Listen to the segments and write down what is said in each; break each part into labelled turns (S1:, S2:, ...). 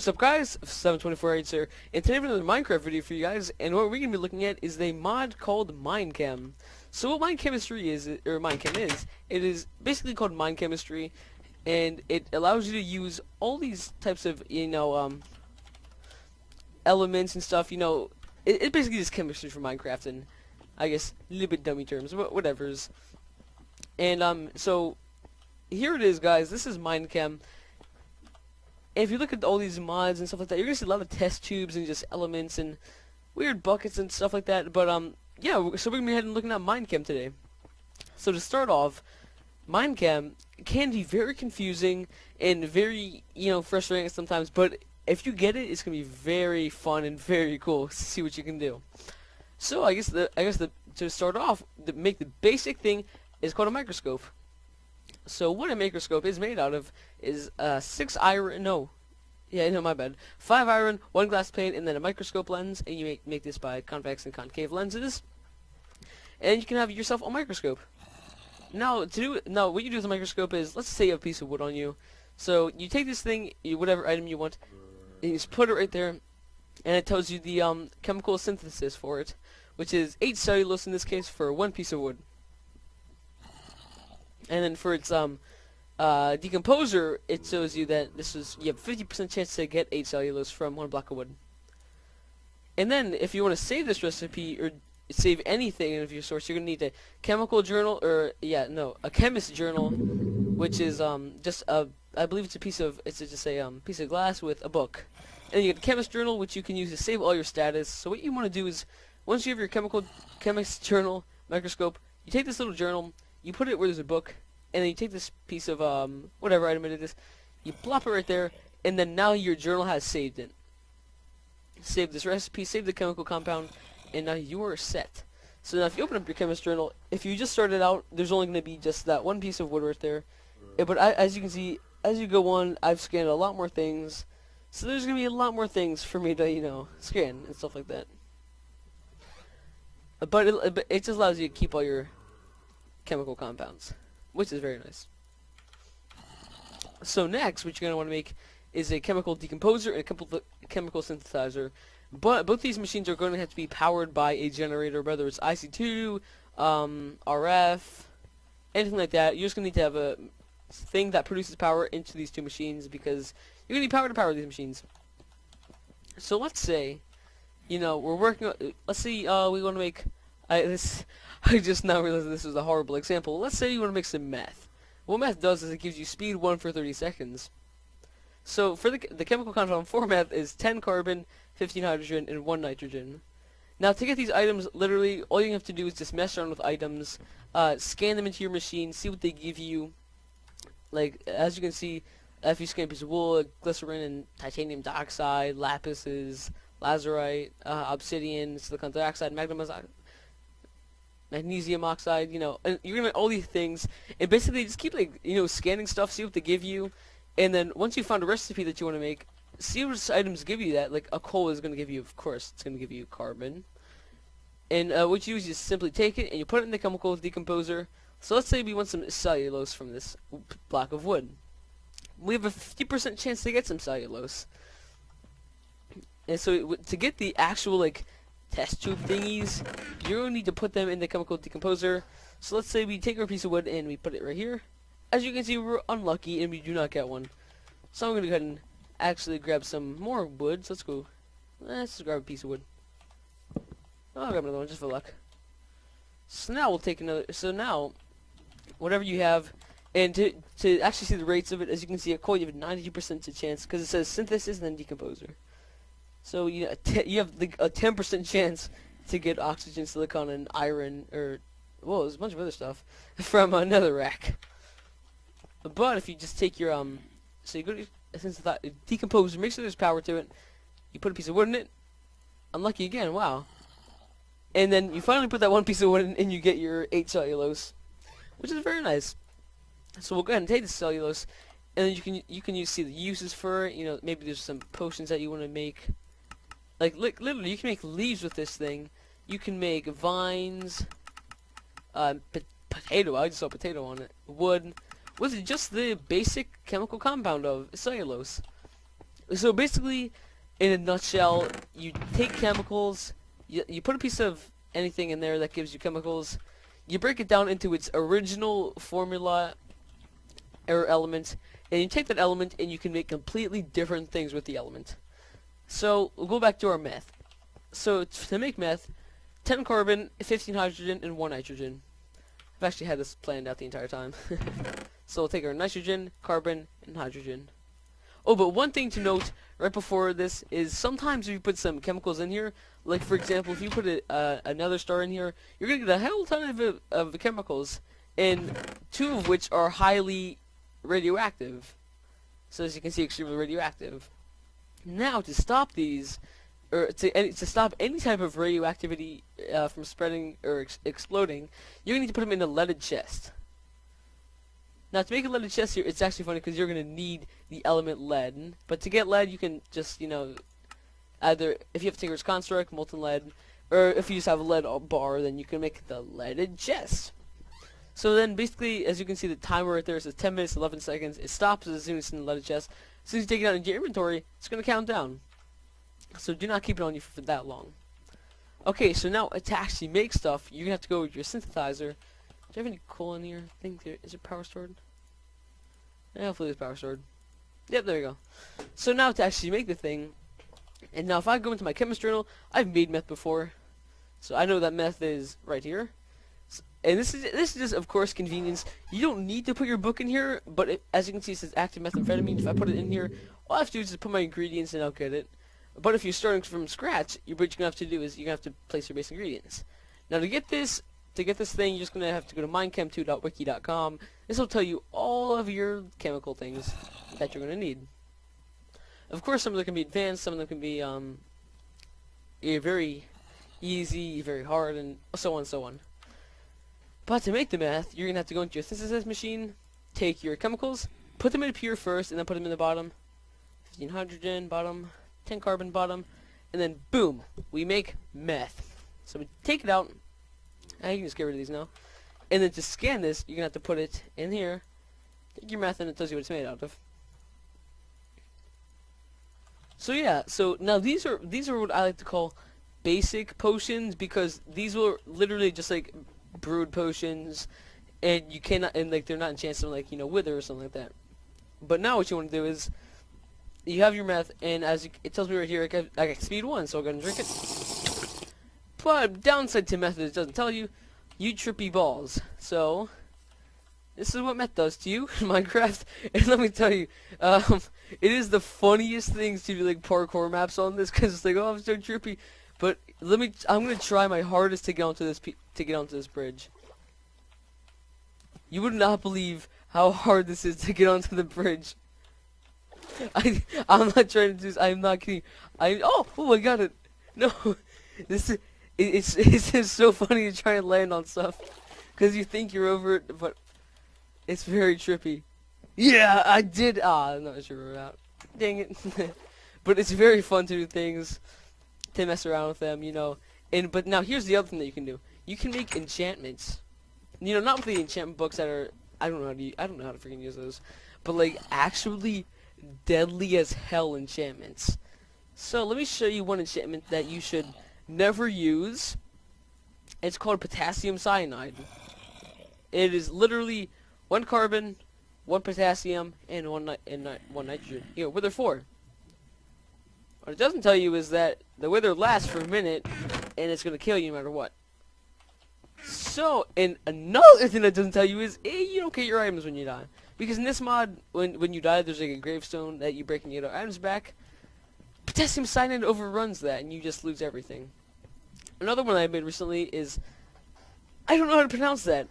S1: what's up guys, 724 here, and today we have another Minecraft video for you guys, and what we're going to be looking at is a mod called Minechem. So what Minechemistry is, or Minechem is, it is basically called Minechemistry, and it allows you to use all these types of, elements and stuff, it basically is chemistry for Minecraft, and I guess a little bit dummy terms, but whatever's. And so here it is guys, this is Minechem. And if you look at all these mods and stuff like that, you're gonna see a lot of test tubes and just elements and weird buckets and stuff like that. But yeah, so we're gonna be heading and looking at Minechem today. So to start off, Minechem can be very confusing and very, frustrating sometimes. But if you get it, it's gonna be very fun and very cool to see what you can do. So I guess to start off, make the basic thing is called a microscope. So what a microscope is made out of is 5 iron, 1 glass plate, and then a microscope lens, and you make this by convex and concave lenses, and you can have yourself a microscope. Now what you do with a microscope is, let's say you have a piece of wood on you, so you take this thing, whatever item you want, and you just put it right there, and it tells you the chemical synthesis for it, which is 8 cellulose in this case for 1 piece of wood. And then for its decomposer, it shows you that you have 50% chance to get 8 cellulose from 1 block of wood. And then if you want to save this recipe or save anything of your source, you're gonna need a chemical journal, or a chemist journal, which is I believe it's just a piece of glass with a book. And you get a chemist journal, which you can use to save all your status. So what you want to do is, once you have your chemist journal microscope, you take this little journal, you put it where there's a book, and then you take this piece of whatever item it is, you plop it right there, and then now your journal has saved it. Save this recipe, save the chemical compound, and now you are set. So now if you open up your chemist journal, if you just started out, there's only going to be just that 1 piece of wood right there. But as you can see, as you go on, I've scanned a lot more things. So there's going to be a lot more things for me to, scan and stuff like that. But it just allows you to keep all your chemical compounds, which is very nice. So next, what you're going to want to make is a chemical decomposer and a chemical synthesizer. But both these machines are going to have to be powered by a generator, whether it's IC2, RF, anything like that. You're just going to need to have a thing that produces power into these two machines, because you're going to need power to power these machines. So let's say, we're working on, let's see, we want to make, I just now realized this was a horrible example. Let's say you want to make some meth. What meth does is it gives you speed 1 for 30 seconds. So for the chemical compound for meth is 10 carbon, 15 hydrogen, and 1 nitrogen. Now to get these items, literally all you have to do is just mess around with items, scan them into your machine, see what they give you. Like as you can see, if you scan a piece of wool, glycerin and titanium dioxide, lapises, lazurite, obsidian, silicon dioxide, magnesium oxide, and you're gonna all these things, and basically just keep scanning stuff, see what they give you, and then once you found a recipe that you want to make, see what items give you that. Like a coal is gonna give you, of course, it's gonna give you carbon, and what you do is just simply take it and you put it in the chemical decomposer. So let's say we want some cellulose from this block of wood. We have a 50% chance to get some cellulose, and so to get the actual test tube thingies, you're going to need to put them in the chemical decomposer. So let's say we take our piece of wood and we put it right here. As you can see, we're unlucky and we do not get one. So I'm going to go ahead and actually grab some more wood. So let's go. Let's just grab a piece of wood. I'll grab another one just for luck. So now we'll take another. So now, whatever you have, and to actually see the rates of it, as you can see at coal, you have a 92% chance, because it says synthesis and then decomposer. So you have a 10% chance to get oxygen, silicon, and iron, or there's a bunch of other stuff from another rack. But if you just take your so you go to your decomposer, make sure there's power to it. You put a piece of wood in it. Unlucky again, wow. And then you finally put that 1 piece of wood in, and you get your 8 cellulose, which is very nice. So we'll go ahead and take the cellulose, and then you can see the uses for it. Maybe there's some potions that you want to make. Like literally, you can make leaves with this thing. You can make vines, potato. I just saw potato on it. Wood. Was it just the basic chemical compound of cellulose? So basically, in a nutshell, you take chemicals, you put a piece of anything in there that gives you chemicals, you break it down into its original formula or element, and you take that element and you can make completely different things with the element. So we'll go back to our meth. So to make meth, 10 carbon, 15 hydrogen, and 1 nitrogen. I've actually had this planned out the entire time. So we'll take our nitrogen, carbon, and hydrogen. Oh, but one thing to note right before this is sometimes if you put some chemicals in here, like for example, if you put another star in here, you're gonna get a hell ton of chemicals, and 2 of which are highly radioactive. So as you can see, extremely radioactive. Now to stop these, or to stop any type of radioactivity from spreading or exploding, you're gonna need to put them in a leaded chest. Now to make a leaded chest here, it's actually funny because you're gonna need the element lead. But to get lead, you can just, you know, either if you have Tinker's Construct, molten lead, or if you just have a lead bar, then you can make the leaded chest. So then basically, as you can see, the timer right there says 10 minutes, 11 seconds. It stops as soon as it's in the leaded chest. As soon as you take it out into your inventory, it's gonna count down. So do not keep it on you for that long. Okay, so now to actually make stuff, you're gonna have to go with your synthesizer. Do you have any coal in here? I think is it power stored? Yeah, hopefully it's power stored. Yep, there you go. So now to actually make the thing, and now if I go into my chemist journal, I've made meth before, so I know that meth is right here. And this is just, of course, convenience. You don't need to put your book in here, but as you can see, it says active methamphetamine. If I put it in here, all I have to do is just put my ingredients and I'll get it. But if you're starting from scratch, what you're gonna have to do is you're gonna have to place your base ingredients. Now to get this thing, you're just gonna have to go to minechem2.wiki.com. This will tell you all of your chemical things that you're gonna need. Of course, some of them can be advanced, some of them can be very easy, very hard, and so on and so on. But to make the meth, you're gonna have to go into your synthesis machine, take your chemicals, put them in pure first, and then put them in the bottom. 15 hydrogen bottom, 10 carbon bottom, and then boom, we make meth. So we take it out. You can just get rid of these now. And then to scan this, you're gonna have to put it in here. Take your meth, and it tells you what it's made out of. So yeah, so now these are what I like to call basic potions, because these were literally just like brewed potions, and you cannot, and like they're not enchanted like, you know, wither or something like that. But now what you want to do is you have your meth, and as it tells me right here, I got speed 1, so I'm gonna drink it. But downside to meth is it doesn't tell you, you trippy balls. So this is what meth does to you in Minecraft, and let me tell you, it is the funniest things to do like parkour maps on this, because it's like, oh, I'm so trippy. But I'm gonna try my hardest to get onto this bridge. You would not believe how hard this is to get onto the bridge. I'm not trying to do this. I'm not kidding. Oh, I got it. No, it's just so funny to try and land on stuff, because you think you're over it, but it's very trippy. Yeah, I did. I'm not sure about. Dang it. But it's very fun to do things, to mess around with them, you know. But now here's the other thing that you can do. You can make enchantments. You know, not with the enchantment books that are, I don't know how to freaking use those, but like actually deadly as hell enchantments. So let me show you one enchantment that you should never use. It's called potassium cyanide. It is literally 1 carbon, 1 potassium, and 1 nitrogen. Here, wither 4. What it doesn't tell you is that the wither lasts for a minute, and it's gonna kill you no matter what. So, and another thing that doesn't tell you is, you don't get your items when you die. Because in this mod, when you die, there's like a gravestone that you break and you get your items back. Potassium cyanide overruns that, and you just lose everything. Another one I made recently is, I don't know how to pronounce that.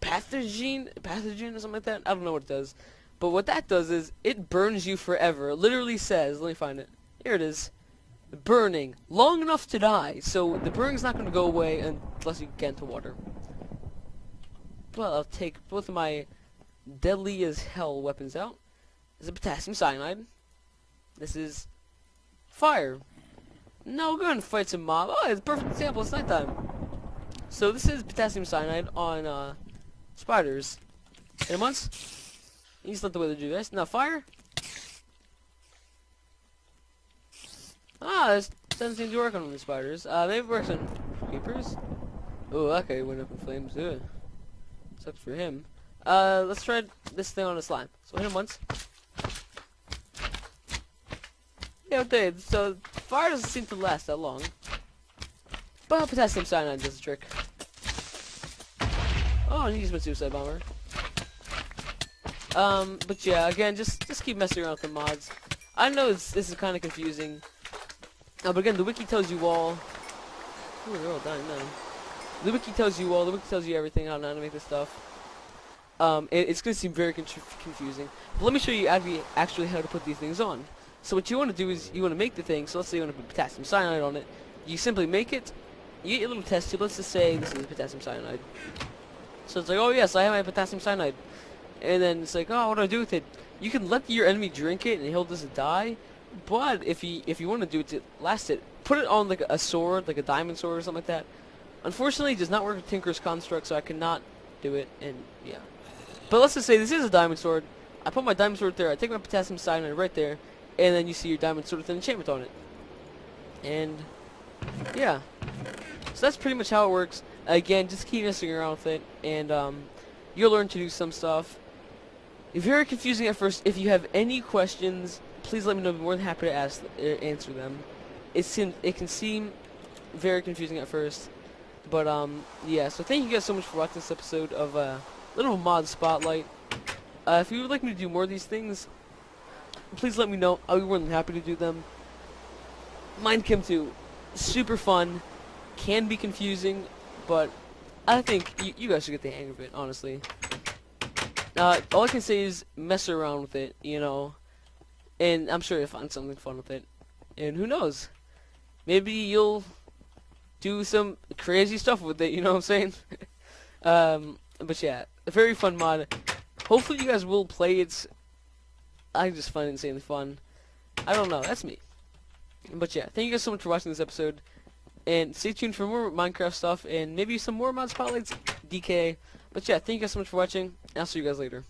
S1: Pathogen or something like that? I don't know what it does. But what that does is, it burns you forever. It literally says, let me find it. Here it is. Burning. Long enough to die. So the burning's not going to go away unless you get into water. Well, I'll take both of my deadly as hell weapons out. This is a potassium cyanide. This is fire. Now we'll go and fight some mob. Oh, it's a perfect example. It's nighttime. So this is potassium cyanide on spiders. And once you just let the weather do this. Now fire. Ah, this doesn't seem to work on the spiders. Maybe it works on creepers. Oh, that guy went up in flames. Ugh. Sucks for him. Let's try this thing on a slime. So hit him once. Yeah, okay, so fire doesn't seem to last that long. But potassium cyanide does the trick. Oh, and he used my suicide bomber. But yeah, again, just keep messing around with the mods. I know this is kind of confusing. But again, the wiki tells you all. Ooh, they're all dying now. The wiki tells you all. The wiki tells you everything on how to make this stuff. It's gonna seem very confusing. But let me show you actually how to put these things on. So what you want to do is you want to make the thing. So let's say you want to put potassium cyanide on it. You simply make it. You get your little test tube. Let's just say this is potassium cyanide. So it's like, oh yes, I have my potassium cyanide. And then it's like, oh, what do I do with it? You can let your enemy drink it and he'll just die. But if you want to do it to last it, put it on like a sword, like a diamond sword or something like that. Unfortunately, it does not work with Tinker's Construct, so I cannot do it. And yeah. But let's just say this is a diamond sword. I put my diamond sword there. I take my potassium cyanide right there, and then you see your diamond sword with an enchantment on it. And yeah. So that's pretty much how it works. Again, just keep messing around with it, and you'll learn to do some stuff. It's very confusing at first. If you have any questions, please let me know. I'll be more than happy to answer them. It can seem very confusing at first, but yeah. So thank you guys so much for watching this episode of Little Mod Spotlight. If you would like me to do more of these things, please let me know. I'll be more than happy to do them. Minechem 2, super fun, can be confusing, but I think you guys should get the hang of it, honestly. All I can say is mess around with it, you know, and I'm sure you'll find something fun with it. And who knows? Maybe you'll do some crazy stuff with it, you know what I'm saying? But yeah, a very fun mod. Hopefully you guys will play it. I just find it insanely fun. I don't know, that's me. But yeah, thank you guys so much for watching this episode. And stay tuned for more Minecraft stuff and maybe some more mod spotlights, DK. But yeah, thank you guys so much for watching, and I'll see you guys later.